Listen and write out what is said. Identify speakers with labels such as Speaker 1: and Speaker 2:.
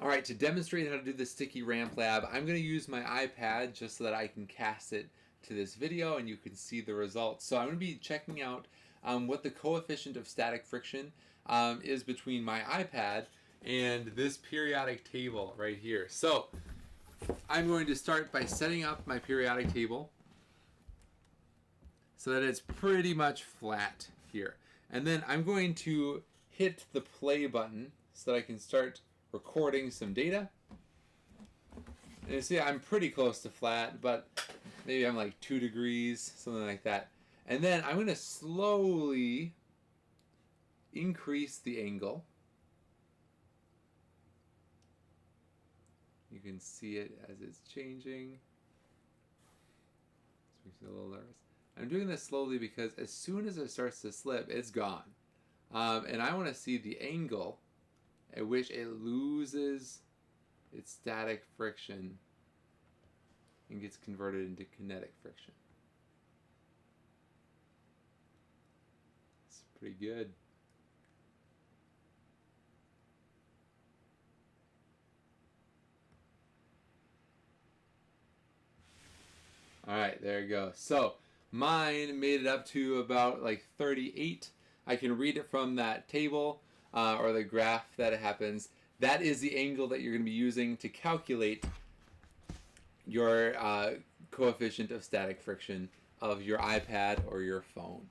Speaker 1: All right, to demonstrate how to do the Sticky Ramp Lab, I'm going to use my iPad just so that I can cast it to this video and you can see the results. So I'm going to be checking out what the coefficient of static friction is between my iPad and this periodic table right here. So I'm going to start by setting up my periodic table so that it's pretty much flat here. And then I'm going to hit the play button so that I can start recording some data. And you see I'm pretty close to flat, but maybe I'm like 2 degrees, something like that. And then I'm going to slowly increase the angle. You can see it as it's changing. This makes me a little nervous. I'm doing this slowly because as soon as it starts to slip, it's gone. And I want to see the angle at which it loses its static friction and gets converted into kinetic friction. It's pretty good. Alright, there you go. So mine made it up to about like 38. I can read it from that table or the graph that it happens. That is the angle that you're going to be using to calculate your coefficient of static friction of your iPad or your phone.